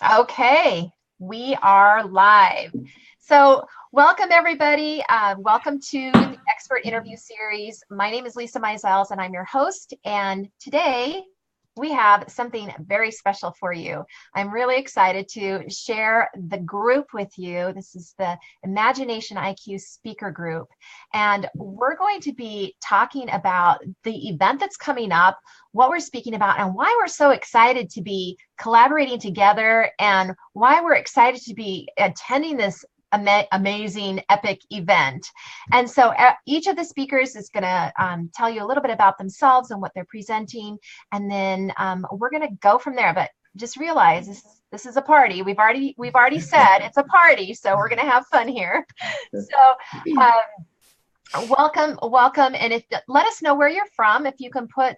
Okay, we are live. So, welcome everybody. Welcome to the Expert Interview Series. My name is Lisa Mizels, and I'm your host. And today we have something very special for you. I'm really excited to share the group with you. This is the Imagination IQ Speaker Group. And we're going to be talking about the event that's coming up, what we're speaking about, and why we're so excited to be collaborating together, and why we're excited to be attending this amazing, epic event. And so each of the speakers is going to tell you a little bit about themselves and what they're presenting, and then we're going to go from there. But just realize this is a party. We've already said it's a party, so we're going to have fun here. So welcome, and if let us know where you're from. If you can put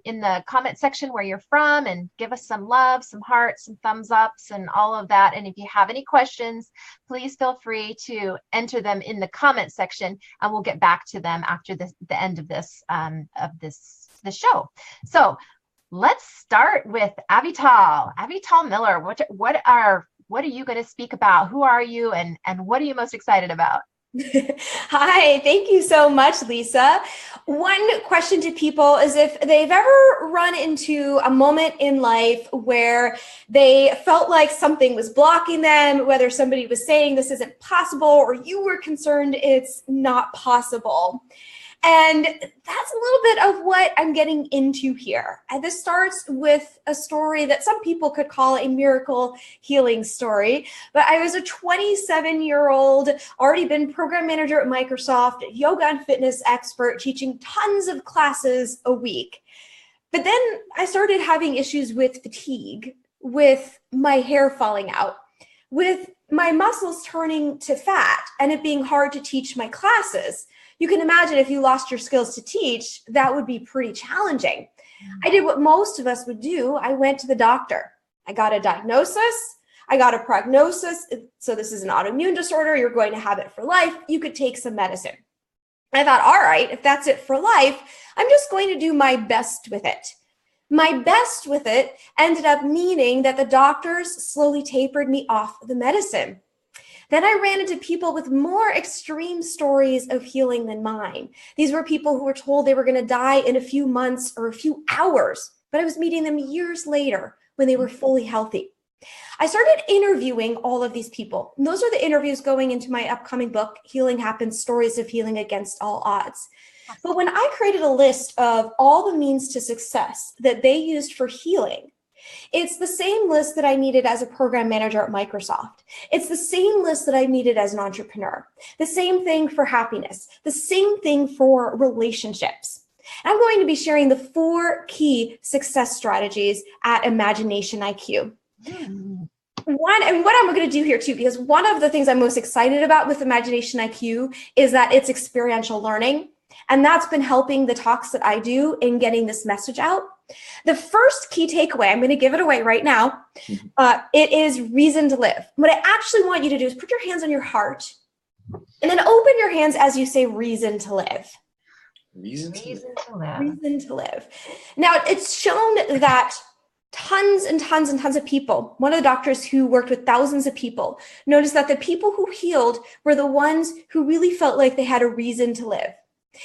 in the comment section where you're from, and give us some love, some hearts, some thumbs ups, and all of that. And if you have any questions, please feel free to enter them in the comment section, and we'll get back to them after the end of this show. So let's start with Avital Miller. What are you going to speak about? Who are you, and what are you most excited about? Hi, thank you so much, Lisa. One question to people is if they've ever run into a moment in life where they felt like something was blocking them, whether somebody was saying this isn't possible or you were concerned it's not possible. And that's a little bit of what I'm getting into here. And this starts with a story that some people could call a miracle healing story. But I was a 27-year-old, already been program manager at Microsoft, yoga and fitness expert, teaching tons of classes a week. But then I started having issues with fatigue, with my hair falling out, with my muscles turning to fat, and it being hard to teach my classes. You can imagine if you lost your skills to teach, that would be pretty challenging. I did what most of us would do. I went to the doctor. I got a diagnosis. I got a prognosis. So this is an autoimmune disorder. You're going to have it for life. You could take some medicine. I thought, all right, if that's it for life, I'm just going to do my best with it. My best with it ended up meaning that the doctors slowly tapered me off the medicine. Then I ran into people with more extreme stories of healing than mine. These were people who were told they were going to die in a few months or a few hours, but I was meeting them years later when they were fully healthy. I started interviewing all of these people. And those are the interviews going into my upcoming book, Healing Happens, Stories of Healing Against All Odds. But when I created a list of all the means to success that they used for healing, it's the same list that I needed as a program manager at Microsoft. It's the same list that I needed as an entrepreneur. The same thing for happiness. The same thing for relationships. I'm going to be sharing the 4 key success strategies at Imagination IQ. What I'm going to do here too, because one of the things I'm most excited about with Imagination IQ is that it's experiential learning. And that's been helping the talks that I do in getting this message out. The first key takeaway, I'm going to give it away right now. It is reason to live. What I actually want you to do is put your hands on your heart and then open your hands as you say reason to live. Reason to live. Reason to live. Now, it's shown that tons and tons and tons of people, one of the doctors who worked with thousands of people, noticed that the people who healed were the ones who really felt like they had a reason to live.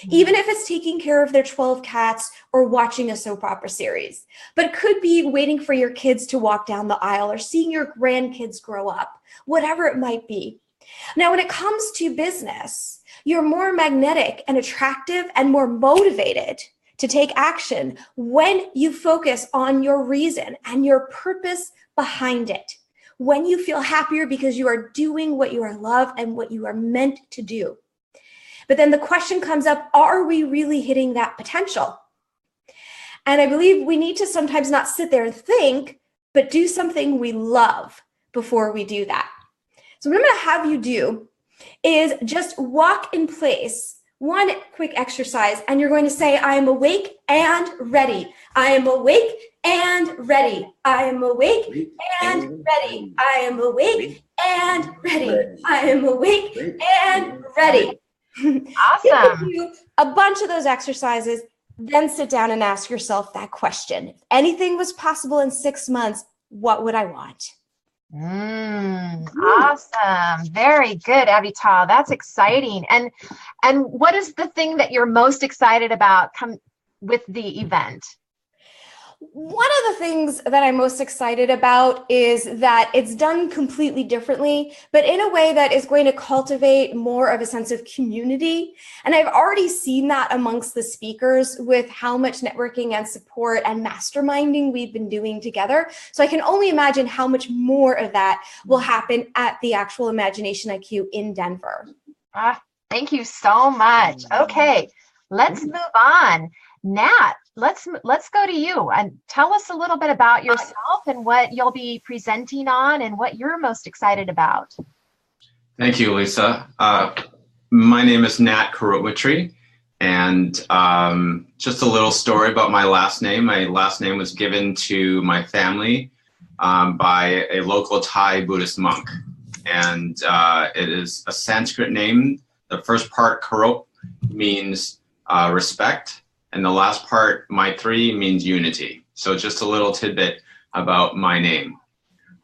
Even if it's taking care of their 12 cats or watching a soap opera series. But it could be waiting for your kids to walk down the aisle or seeing your grandkids grow up, whatever it might be. Now, when it comes to business, you're more magnetic and attractive and more motivated to take action when you focus on your reason and your purpose behind it. When you feel happier because you are doing what you are loved and what you are meant to do. But then the question comes up, are we really hitting that potential? And I believe we need to sometimes not sit there and think, but do something we love before we do that. So what I'm going to have you do is just walk in place, one quick exercise, and you're going to say, I am awake and ready. I am awake and ready. I am awake and ready. I am awake and ready. I am awake and ready. Awesome. You do a bunch of those exercises, then sit down and ask yourself that question. If anything was possible in 6 months, what would I want? Awesome. Very good, Avital. That's exciting. And what is the thing that you're most excited about with the event? One of the things that I'm most excited about is that it's done completely differently, but in a way that is going to cultivate more of a sense of community. And I've already seen that amongst the speakers with how much networking and support and masterminding we've been doing together. So I can only imagine how much more of that will happen at the actual Imagination IQ in Denver. Thank you so much. Okay, let's move on. Nat, let's go to you and tell us a little bit about yourself and what you'll be presenting on and what you're most excited about. Thank you, Lisa. My name is Nat Koroma, and just a little story about my last name. My last name was given to my family by a local Thai Buddhist monk, and it is a Sanskrit name. The first part, Korop, means respect. And the last part, Maitri, means unity. So just a little tidbit about my name.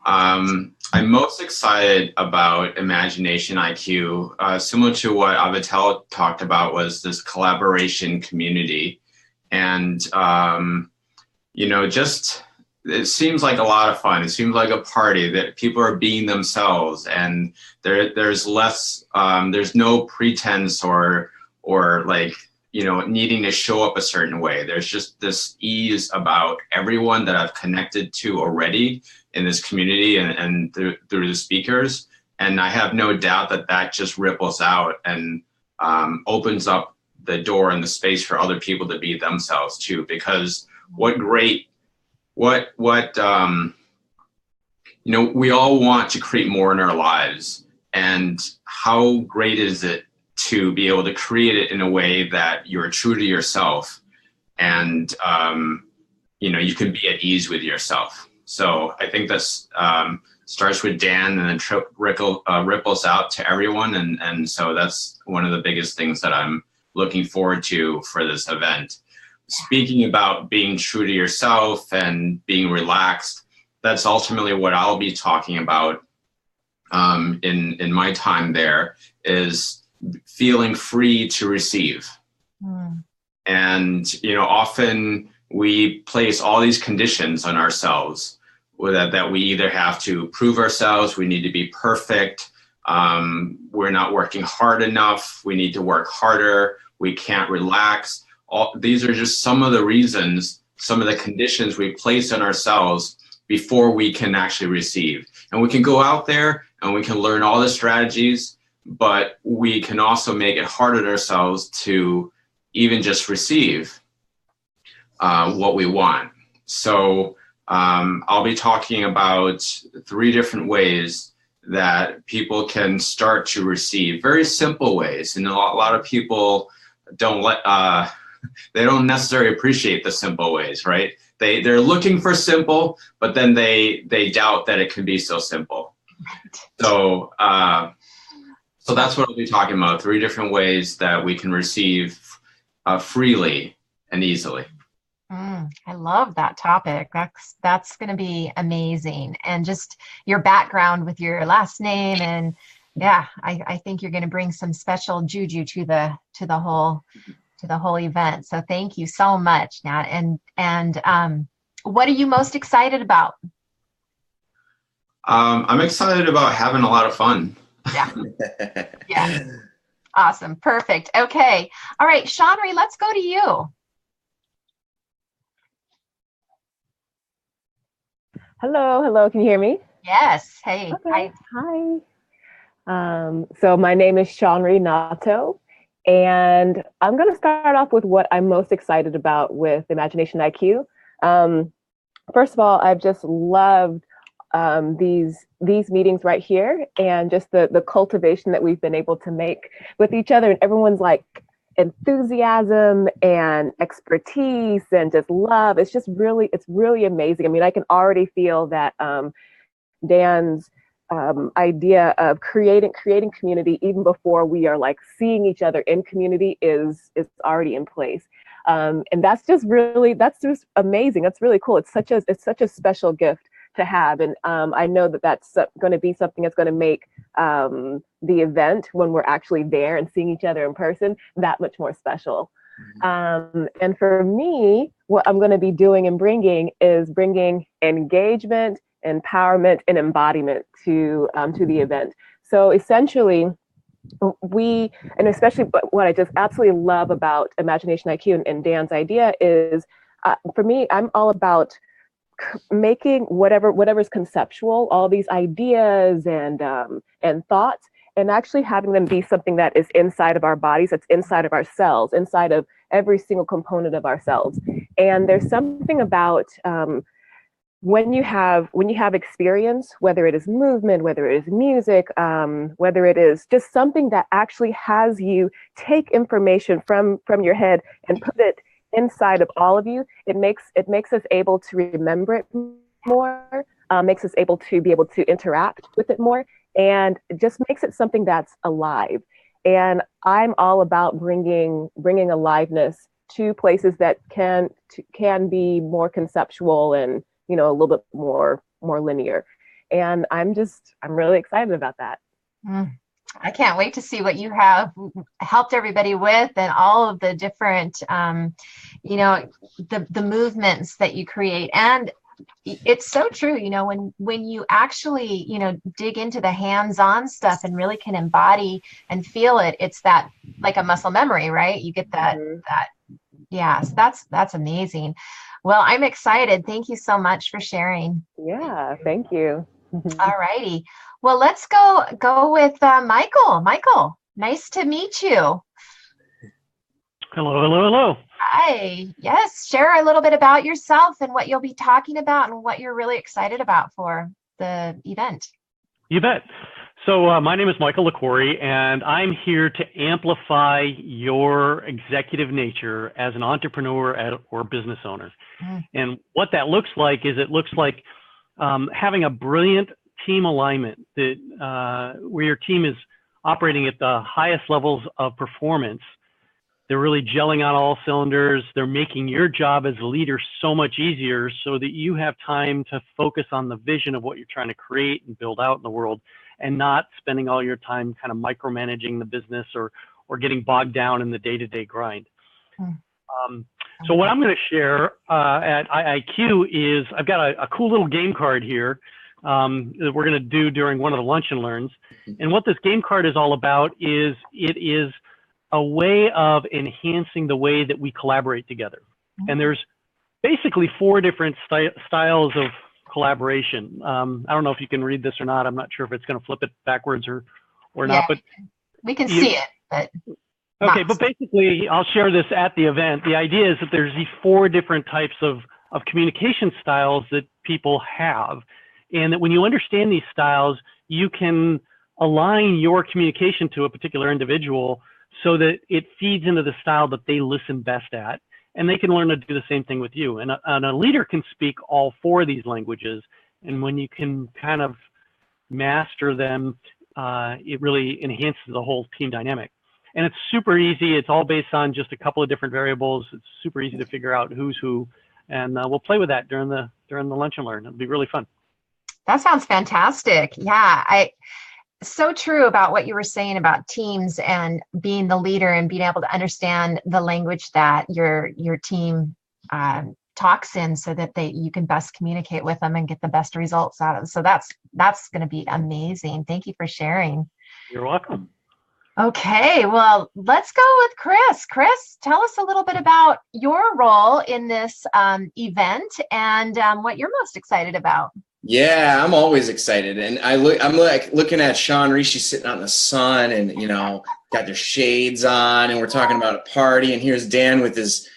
I'm most excited about Imagination IQ, similar to what Avital talked about, was this collaboration community. And, just, it seems like a lot of fun. It seems like a party that people are being themselves, and there's less, there's no pretense or like, needing to show up a certain way. There's just this ease about everyone that I've connected to already in this community and through the speakers. And I have no doubt that just ripples out and opens up the door and the space for other people to be themselves too. Because we all want to create more in our lives. And how great is it to be able to create it in a way that you're true to yourself, and you can be at ease with yourself. So I think that's starts with Dan and then ripples out to everyone, and so that's one of the biggest things that I'm looking forward to for this event. Speaking about being true to yourself and being relaxed, that's ultimately what I'll be talking about in my time there, is feeling free to receive. And often we place all these conditions on ourselves that we either have to prove ourselves, we need to be perfect, we're not working hard enough, we need to work harder, we can't relax. These are just some of the reasons, some of the conditions we place on ourselves before we can actually receive. And we can go out there and we can learn all the strategies, but we can also make it hard on ourselves to even just receive what we want. So I'll be talking about 3 different ways that people can start to receive, very simple ways. And a lot of people they don't necessarily appreciate the simple ways, right? They're looking for simple, but then they doubt that it can be so simple. So that's what I'll be talking about, 3 different ways that we can receive freely and easily. I love that topic. That's going to be amazing. And just your background with your last name, and I think you're going to bring some special juju to the whole event. So thank you so much, Nat. And what are you most excited about? I'm excited about having a lot of fun. Yeah. Awesome. Perfect. Okay. All right, Shawn, let's go to you. Hello. Can you hear me? Yes. Hey. Okay. Hi. So my name is Shawn Renato, and I'm going to start off with what I'm most excited about with Imagination IQ. First of all, I've just loved these meetings right here, and just the cultivation that we've been able to make with each other, and everyone's like enthusiasm and expertise and just love. It's really amazing. I mean, I can already feel that Dan's idea of creating community even before we are like seeing each other in community is already in place. And that's just amazing. That's really cool. It's such a special gift to have. And I know that that's going to be something that's going to make the event, when we're actually there and seeing each other in person, that much more special. And for me, what I'm going to be doing and bringing engagement, empowerment, and embodiment to the event. So essentially, and especially what I just absolutely love about Imagination IQ and Dan's idea is, for me, I'm all about making whatever's conceptual, all these ideas and thoughts, and actually having them be something that is inside of our bodies, that's inside of our cells, inside of every single component of ourselves. And there's something about when you have experience, whether it is movement, whether it is music, whether it is just something that actually has you take information from your head and put it inside of all of you, it makes us able to remember it more, makes us able to be able to interact with it more, and it just makes it something that's alive. And I'm all about bringing aliveness to places that can be more conceptual and, a little bit more linear. And I'm really excited about that. I can't wait to see what you have helped everybody with, and all of the different, the movements that you create. And it's so true, when you actually, dig into the hands-on stuff and really can embody and feel it, it's that, like a muscle memory, right? You get that, yeah, so that's amazing. Well, I'm excited. Thank you so much for sharing. Yeah, thank you. All righty. Well, let's go with Michael. Michael, nice to meet you. Hello. Hi. Yes, share a little bit about yourself and what you'll be talking about and what you're really excited about for the event. You bet. So my name is Michael Liquori, and I'm here to amplify your executive nature as an entrepreneur or business owner. And what that looks like is, it looks like having a brilliant team alignment that where your team is operating at the highest levels of performance. They're really gelling on all cylinders. They're making your job as a leader so much easier, so that you have time to focus on the vision of what you're trying to create and build out in the world, and not spending all your time kind of micromanaging the business or getting bogged down in the day-to-day grind. So what I'm going to share at IIQ is, I've got a cool little game card here that we're going to do during one of the lunch and learns. And what this game card is all about is, it is a way of enhancing the way that we collaborate together. And there's basically 4 different styles of collaboration. I don't know if you can read this or not. I'm not sure if it's going to flip it backwards or not, but we can see it. But okay, but basically, I'll share this at the event. The idea is that there's these 4 different types of communication styles that people have, and that when you understand these styles, you can align your communication to a particular individual so that it feeds into the style that they listen best at, and they can learn to do the same thing with you. And a leader can speak all 4 of these languages, and when you can kind of master them, it really enhances the whole team dynamic. And it's super easy. It's all based on just a couple of different variables. It's super easy to figure out who's who, and we'll play with that during the lunch and learn. It'll be really fun. That sounds fantastic. Yeah, so true about what you were saying about teams and being the leader and being able to understand the language that your team talks in, so that you can best communicate with them and get the best results out of it. So that's going to be amazing. Thank you for sharing. You're welcome. Okay, well, let's go with Chris. Chris, tell us a little bit about your role in this event and what you're most excited about. Yeah, I'm always excited, and I'm like looking at Shawn Renato sitting out in the sun, and got their shades on, and we're talking about a party, and here's Dan with his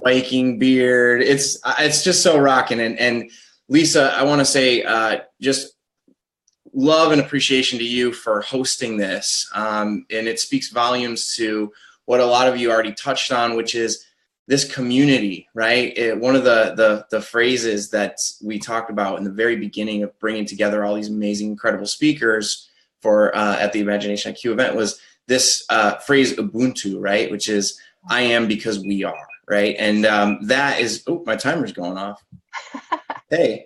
Viking beard. It's just so rocking, and Lisa, I want to say just love and appreciation to you for hosting this, and it speaks volumes to what a lot of you already touched on, which is this community, right? One of the phrases that we talked about in the very beginning of bringing together all these amazing, incredible speakers for at the Imagination IQ event was this phrase Ubuntu, right? Which is I am because we are, right? And that is, oh, my timer's going off. Hey,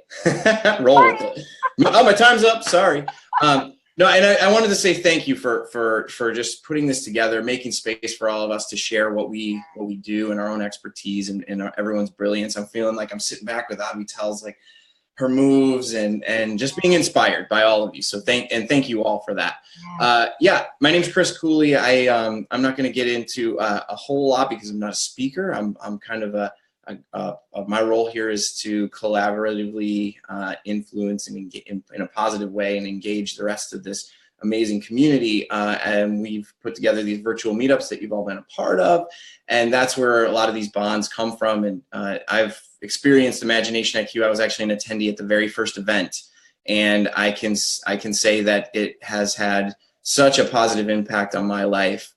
roll with it. Oh, my time's up. Sorry. No, and I wanted to say thank you for just putting this together, making space for all of us to share what we do and our own expertise and everyone's brilliance. I'm feeling like I'm sitting back with Abby tells like her moves and just being inspired by all of you. So thank you all for that. Yeah, my name's Chris Cooley. I'm not going to get into a whole lot because I'm not a speaker. I'm kind of my role here is to collaboratively influence and in a positive way and engage the rest of this amazing community. And we've put together these virtual meetups that you've all been a part of. And that's where a lot of these bonds come from. And I've experienced Imagination IQ. I was actually an attendee at the very first event. And I can say that it has had such a positive impact on my life.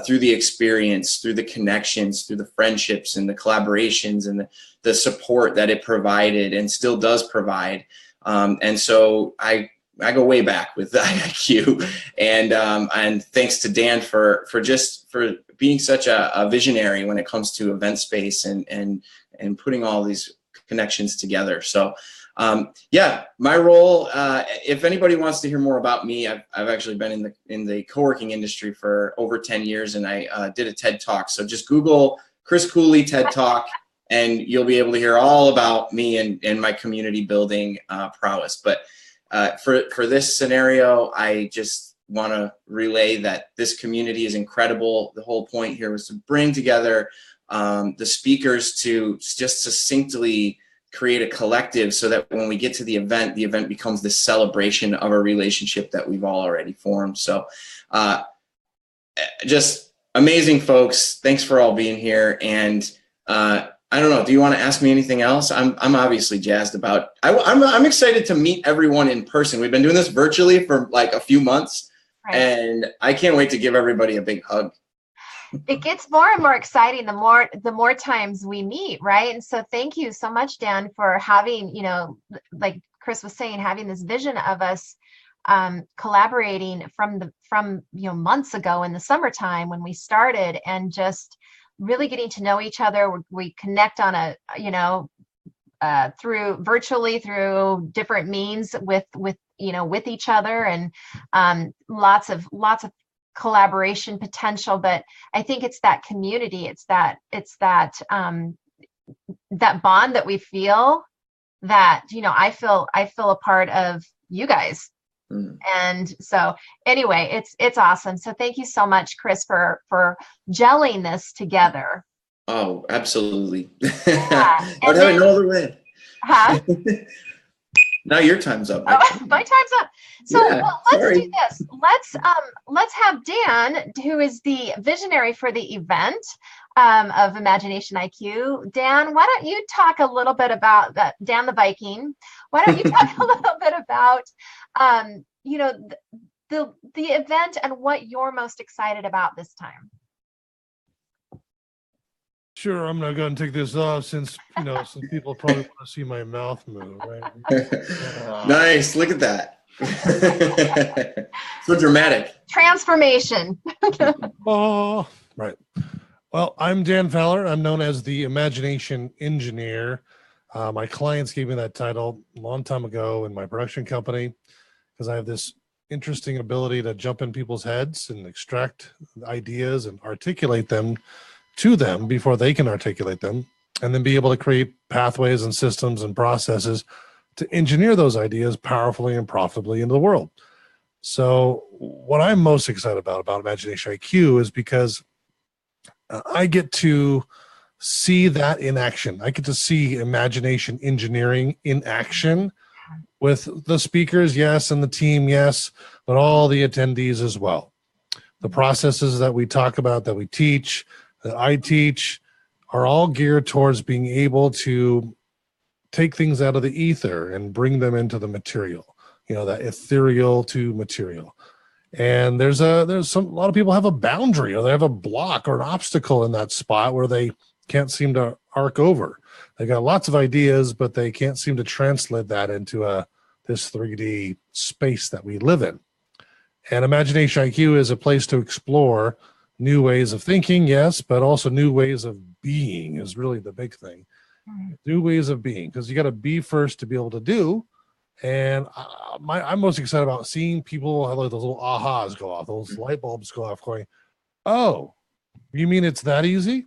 Through the experience, through the connections, through the friendships and the collaborations and the support that it provided and still does provide. And so I go way back with the IQ, and thanks to Dan for being such a visionary when it comes to event space and putting all these connections together. So yeah, my role, if anybody wants to hear more about me, I've actually been in the co-working industry for over 10 years, and I did a TED Talk. So just Google Chris Cooley TED Talk, and you'll be able to hear all about me and my community building prowess. But for this scenario, I just want to relay that this community is incredible. The whole point here was to bring together the speakers to just succinctly create a collective so that when we get to the event becomes this celebration of a relationship that we've all already formed. So just amazing folks. Thanks for all being here. And I don't know, do you want to ask me anything else? I'm obviously jazzed about, I'm excited to meet everyone in person. We've been doing this virtually for like a few months, right, and I can't wait to give everybody a big hug. It gets more and more exciting the more times we meet, right? And so thank you so much, Dan, for having, like Chris was saying, having this vision of us collaborating from months ago in the summertime when we started, and just really getting to know each other. We connect on through different means with each other, and lots of collaboration potential. But I think it's that community, it's that bond that we feel, that I feel a part of you guys. And so anyway, it's awesome. So thank you so much, Chris, for gelling this together. Oh, absolutely. Yeah. I'd have it no other way. Huh? Now your time's up. Oh, my time's up. So yeah, let's do this. Let's have Dan, who is the visionary for the event of Imagination IQ. Dan, why don't you talk a little bit about that? Dan the Viking. Why don't you talk a little bit about the event and what you're most excited about this time? Sure, I'm not going to take this off since some people probably want to see my mouth move, right? Nice, look at that. So dramatic. Transformation. Oh, right. Well, I'm Dan Fowler. I'm known as the Imagination Engineer. My clients gave me that title a long time ago in my production company because I have this interesting ability to jump in people's heads and extract ideas and articulate them to them before they can articulate them, and then be able to create pathways and systems and processes to engineer those ideas powerfully and profitably into the world. So what I'm most excited about Imagination IQ is because I get to see that in action. I get to see imagination engineering in action with the speakers, yes, and the team, yes, but all the attendees as well. The processes that we talk about, that we teach, that I teach, are all geared towards being able to take things out of the ether and bring them into the material, that ethereal to material. And there's a lot of people have a boundary, or they have a block or an obstacle in that spot where they can't seem to arc over. They got lots of ideas, but they can't seem to translate that into this 3D space that we live in. And Imagination IQ is a place to explore new ways of thinking, yes, but also new ways of being is really the big thing. new ways of being, because you got to be first to be able to do. And I'm most excited about seeing people have like those little ahas go off, those light bulbs go off, going, oh, you mean it's that easy?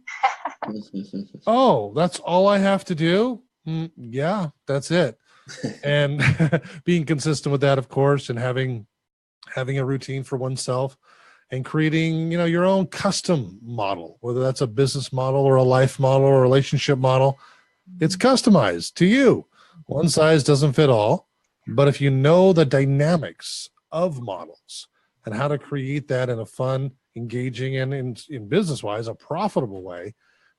Oh, that's all I have to do? Yeah, that's it. And being consistent with that, of course, and having a routine for oneself, and creating, your own custom model, whether that's a business model or a life model or a relationship model. It's customized to you. One size doesn't fit all, but if you know the dynamics of models and how to create that in a fun, engaging, and in business-wise, a profitable way,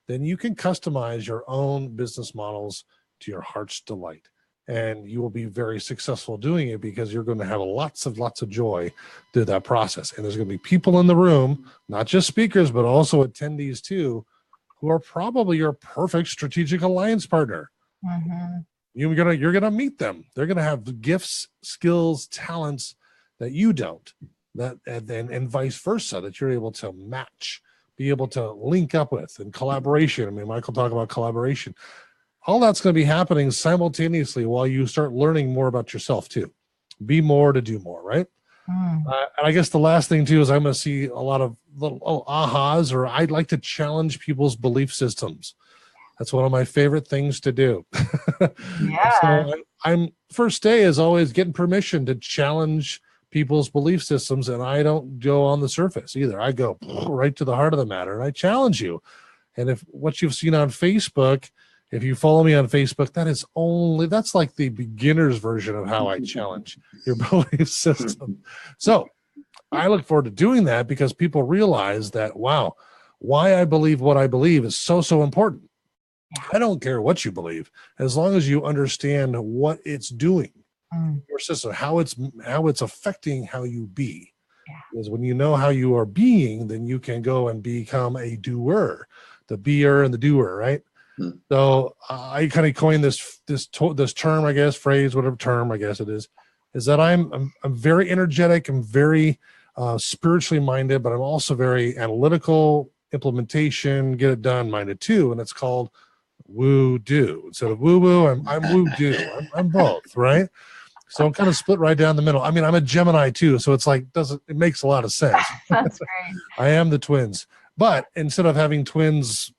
then you can customize your own business models to your heart's delight. And you will be very successful doing it, because you're going to have lots of joy through that process. And there's going to be people in the room, not just speakers, but also attendees too, who are probably your perfect strategic alliance partner. You're gonna meet them. They're gonna have gifts, skills, talents that you don't, and vice versa, that you're able to match, be able to link up with, and collaboration. I mean, Michael talked about collaboration. All that's going to be happening simultaneously while you start learning more about yourself too. Be more to do more, right? And I guess the last thing too is I'm going to see a lot of little ahas, or I'd like to challenge people's belief systems. That's one of my favorite things to do. So I'm first day is always getting permission to challenge people's belief systems, and I don't go on the surface either. I go right to the heart of the matter, and I challenge you. And if what you've seen on Facebook, if you follow me on Facebook, that's like the beginner's version of how I challenge your belief system. So I look forward to doing that, because people realize that, wow, why I believe what I believe is so important. I don't care what you believe, as long as you understand what it's doing, your system, how it's affecting how you be. Because when you know how you are being, then you can go and become a doer, the beer and the doer, right? So I kind of coined this term, I guess, phrase, whatever term I guess it is that I'm very energetic. I'm very spiritually minded, but I'm also very analytical, implementation, get it done minded too. And it's called woo-do. Instead of woo-woo, I'm woo-do. I'm both, right? So I'm kind of split right down the middle. I mean, I'm a Gemini too, so it's like it makes a lot of sense. That's great. I am the twins. But instead of having twins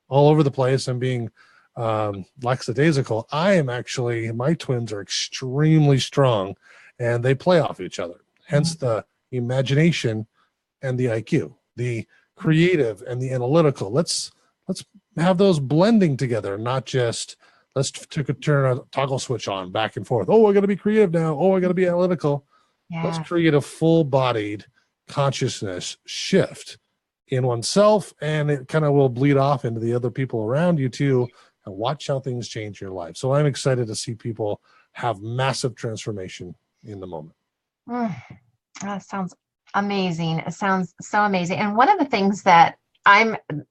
all over the place and being lackadaisical, my twins are extremely strong, and they play off each other. Hence the imagination and the IQ, the creative and the analytical. Let's have those blending together, not just let's turn a toggle switch on back and forth. Oh, I got to be creative now. Oh, I got to be analytical. Let's create a full-bodied consciousness shift in oneself, and it kind of will bleed off into the other people around you too, and watch how things change your life. So I'm excited to see people have massive transformation in the moment. That sounds amazing. It sounds so amazing. And one of the things that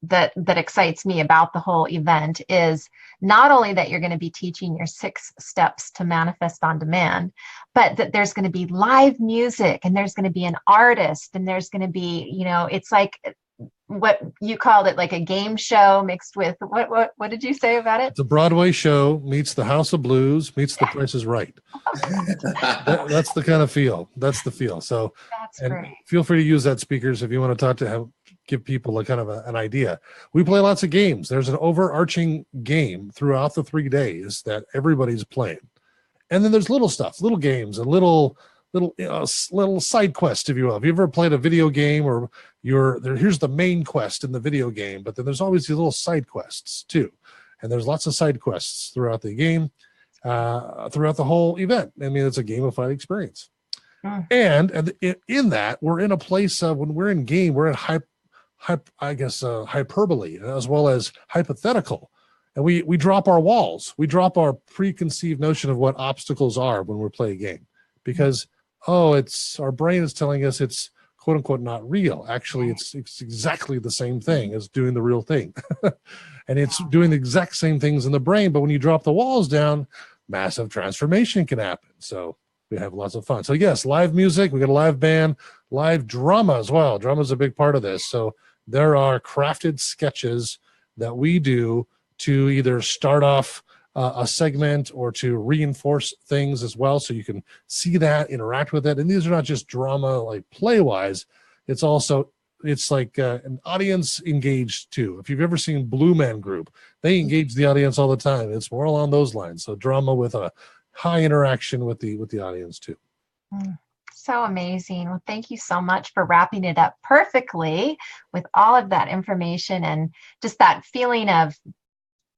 that excites me about the whole event is not only that you're going to be teaching your 6 steps to manifest on demand, but that there's going to be live music, and there's going to be an artist, and there's going to be, it's like what you called it, like a game show mixed with what did you say about it? It's a Broadway show meets the House of Blues meets The Price is Right. That's the kind of feel. That's the feel. So that's great. Feel free to use that, speakers, if you want to talk to give people a kind of an idea. We play lots of games. There's an overarching game throughout the 3 days that everybody's playing. And then there's little stuff, little games, and little side quests, if you will. Have you ever played a video game, or here's the main quest in the video game, but then there's always these little side quests too. And there's lots of side quests throughout the game, throughout the whole event. I mean, it's a gamified experience. And in that, we're in a place of, when we're in game, we're in hyperbole as well as hypothetical. And we drop our walls. We drop our preconceived notion of what obstacles are when we're playing a game, because, our brain is telling us it's quote unquote not real. Actually, it's exactly the same thing as doing the real thing. And it's doing the exact same things in the brain. But when you drop the walls down, massive transformation can happen. So we have lots of fun. So yes, live music, we got a live band, live drama as well. Drama is a big part of this. So there are crafted sketches that we do to either start off a segment or to reinforce things as well, so you can see that, interact with it. And these are not just drama like play wise, it's also like an audience engaged too. If you've ever seen Blue Man Group, they engage the audience all the time. It's more along those lines. So drama with a high interaction with the audience too. So amazing. Well, thank you so much for wrapping it up perfectly with all of that information, and just that feeling of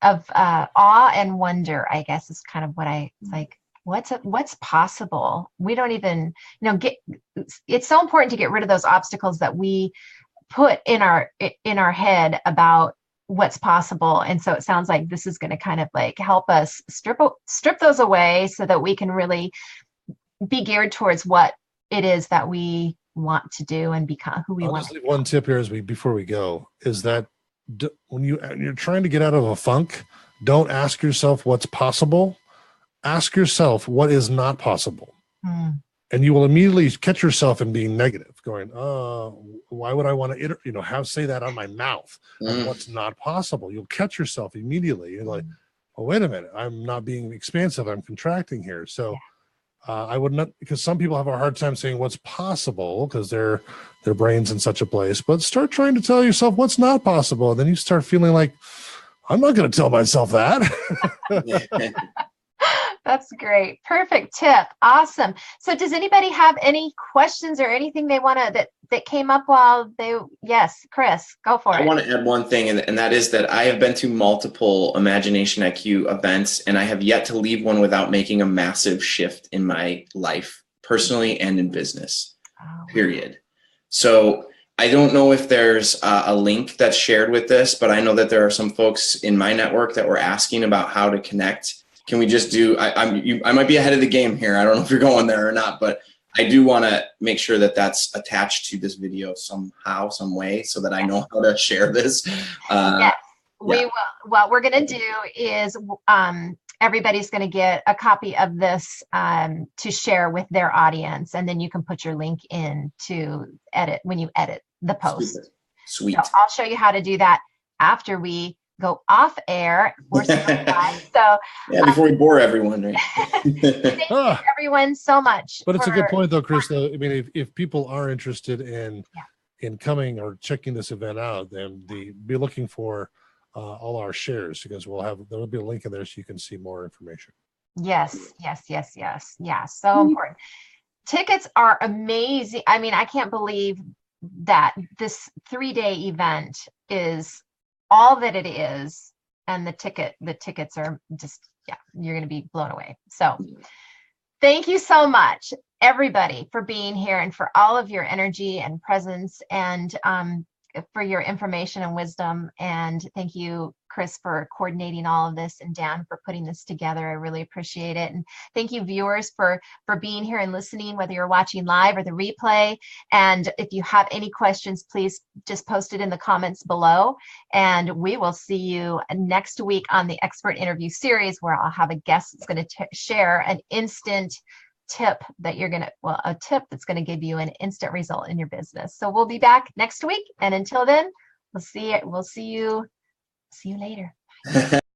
awe and wonder, I guess, is kind of what I like. What's possible? We don't even, it's so important to get rid of those obstacles that we put in our head about what's possible. And so it sounds like this is going to kind of like help us strip those away, so that we can really be geared towards what it is that we want to do and become who we I'll want. Just leave one tip here before we go, is that when you're trying to get out of a funk, don't ask yourself what's possible. Ask yourself what is not possible. And you will immediately catch yourself in being negative, going, why would I want to say that on my mouth? What's not possible? You'll catch yourself immediately. You're like, oh, wait a minute, I'm not being expansive, I'm contracting here. So I would not, because some people have a hard time saying what's possible because their brain's in such a place, but start trying to tell yourself what's not possible. And then you start feeling like, I'm not going to tell myself that. That's great. Perfect tip. Awesome. So does anybody have any questions or anything they want to, that came up while yes, Chris, go for it. I want to add one thing, and that is that I have been to multiple Imagination IQ events, and I have yet to leave one without making a massive shift in my life, personally and in business, period. So I don't know if there's a link that's shared with this, but I know that there are some folks in my network that were asking about how to connect. Can we just do, I might be ahead of the game here. I don't know if you're going there or not, but I do want to make sure that that's attached to this video somehow, some way, so that I know how to share this. Yes, we will. What we're going to do is everybody's going to get a copy of this to share with their audience, and then you can put your link in to edit when you edit the post. Sweet. So I'll show you how to do that after we go off air. We're still live. So before we bore everyone, right? Thank you everyone so much. But it's a good point though, Chris, though. I mean, if people are interested in coming or checking this event out, then be looking for all our shares, because there'll be a link in there so you can see more information. Yes. Yeah. So important. Tickets are amazing. I mean, I can't believe that this 3-day event is all that it is, and the tickets are just, you're going to be blown away. So thank you so much, everybody, for being here, and for all of your energy and presence, and for your information and wisdom. And thank you, Chris, for coordinating all of this, and Dan for putting this together. I really appreciate it. And thank you, viewers, for being here and listening, whether you're watching live or the replay. And if you have any questions, please just post it in the comments below. And we will see you next week on the Expert Interview Series, where I'll have a guest that's going to share an instant tip that a tip that's going to give you an instant result in your business. So we'll be back next week. And until then, we'll see you later.